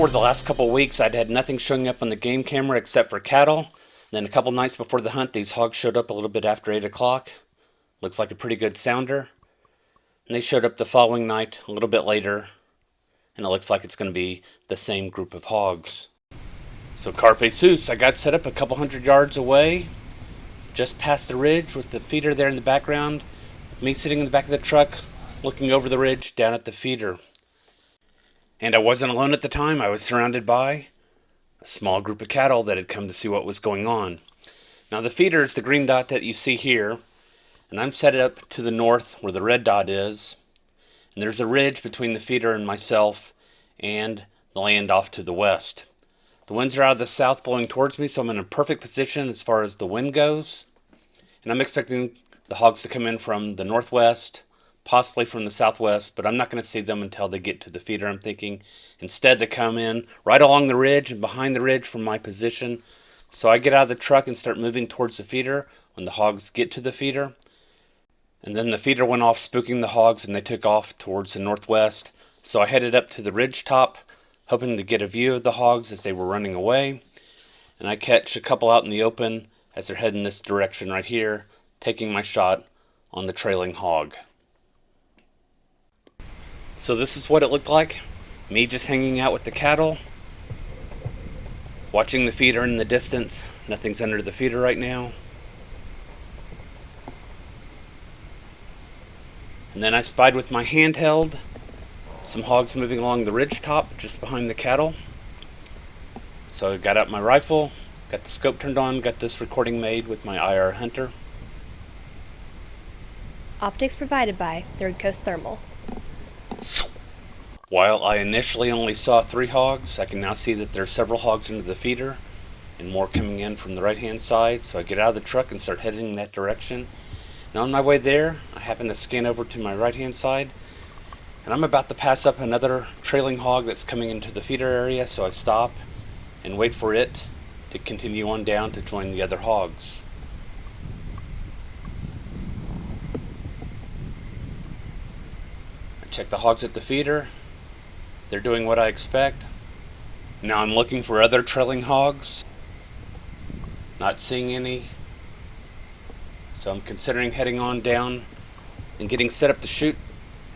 for the last couple of weeks, I'd had nothing showing up on the game camera except for cattle. Then a couple nights before the hunt, these hogs showed up a little bit after 8 o'clock. Looks like a pretty good sounder. And they showed up the following night a little bit later, and it looks like it's going to be the same group of hogs. So Carpe Sus, I got set up a couple hundred yards away, just past the ridge with the feeder there in the background, with me sitting in the back of the truck, looking over the ridge down at the feeder. And I wasn't alone at the time. I was surrounded by a small group of cattle that had come to see what was going on. Now the feeder is the green dot that you see here, and I'm set up to the north where the red dot is, and there's a ridge between the feeder and myself and the land off to the west. The winds are out of the south blowing towards me, so I'm in a perfect position as far as the wind goes, and I'm expecting the hogs to come in from the northwest, possibly from the southwest, but I'm not going to see them until they get to the feeder, I'm thinking. Instead, they come in right along the ridge and behind the ridge from my position. So I get out of the truck and start moving towards the feeder when the hogs get to the feeder. And then the feeder went off spooking the hogs and they took off towards the northwest. So I headed up to the ridge top, hoping to get a view of the hogs as they were running away. And I catch a couple out in the open as they're heading this direction right here, taking my shot on the trailing hog. So this is what it looked like. Me just hanging out with the cattle, watching the feeder in the distance. Nothing's under the feeder right now. And then I spied with my handheld some hogs moving along the ridge top just behind the cattle. So I got out my rifle, got the scope turned on, got this recording made with my IR Hunter. Optics provided by Third Coast Thermal. While I initially only saw 3 hogs, I can now see that there are several hogs into the feeder and more coming in from the right hand side. So I get out of the truck and start heading in that direction. Now on my way there, I happen to scan over to my right hand side, and I'm about to pass up another trailing hog that's coming into the feeder area, so I stop and wait for it to continue on down to join the other hogs. I check the hogs at the feeder. They're doing what I expect. Now I'm looking for other trailing hogs. Not seeing any. So I'm considering heading on down and getting set up to shoot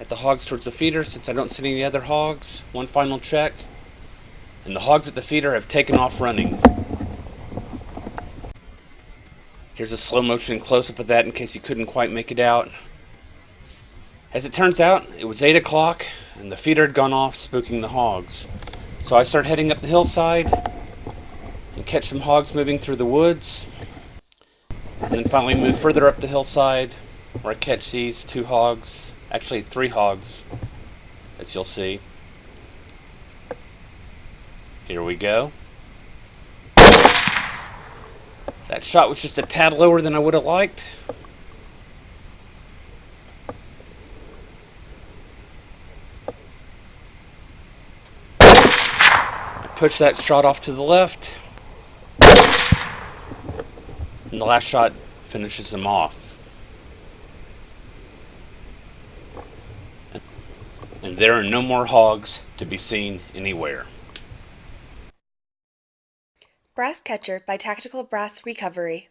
at the hogs towards the feeder since I don't see any other hogs. One final check. And the hogs at the feeder have taken off running. Here's a slow motion close-up of that in case you couldn't quite make it out. As it turns out, it was 8 o'clock and the feeder had gone off spooking the hogs. So I start heading up the hillside and catch some hogs moving through the woods. And then finally move further up the hillside where I catch these 2 hogs, actually 3 hogs, as you'll see. Here we go. That shot was just a tad lower than I would have liked. Push that shot off to the left, and the last shot finishes them off. And there are no more hogs to be seen anywhere. Brass Catcher by Tactical Brass Recovery.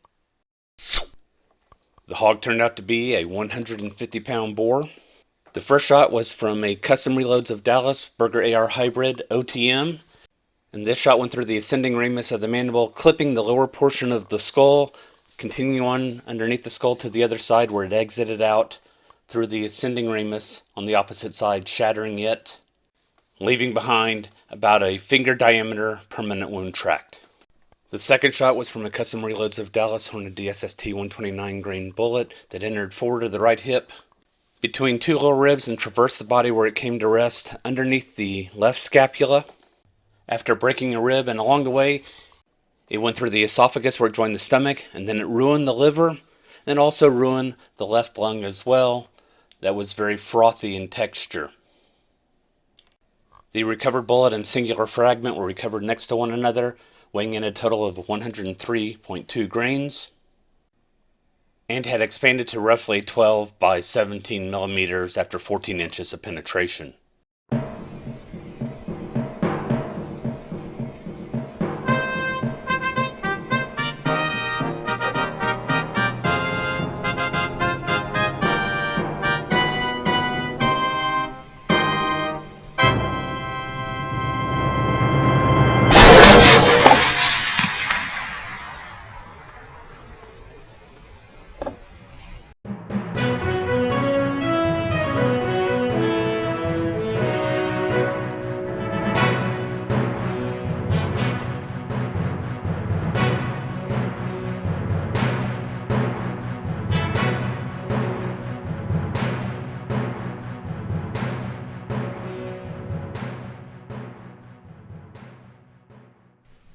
The hog turned out to be a 150-pound boar. The first shot was from a Custom Reloads of Dallas Burger AR Hybrd OTM. And this shot went through the ascending ramus of the mandible, clipping the lower portion of the skull, continuing on underneath the skull to the other side where it exited out through the ascending ramus on the opposite side, shattering it, leaving behind about a finger diameter permanent wound tract. The second shot was from a Custom Reloads of Dallas Hornady SST 129 grain bullet that entered forward of the right hip, between 2 lower ribs and traversed the body where it came to rest underneath the left scapula. After breaking a rib, and along the way, it went through the esophagus where it joined the stomach, and then it ruined the liver, and also ruined the left lung as well. That was very frothy in texture. The recovered bullet and singular fragment were recovered next to one another, weighing in a total of 103.2 grains, and had expanded to roughly 12 by 17 millimeters after 14 inches of penetration.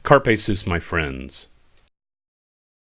Carpe sus, my friends.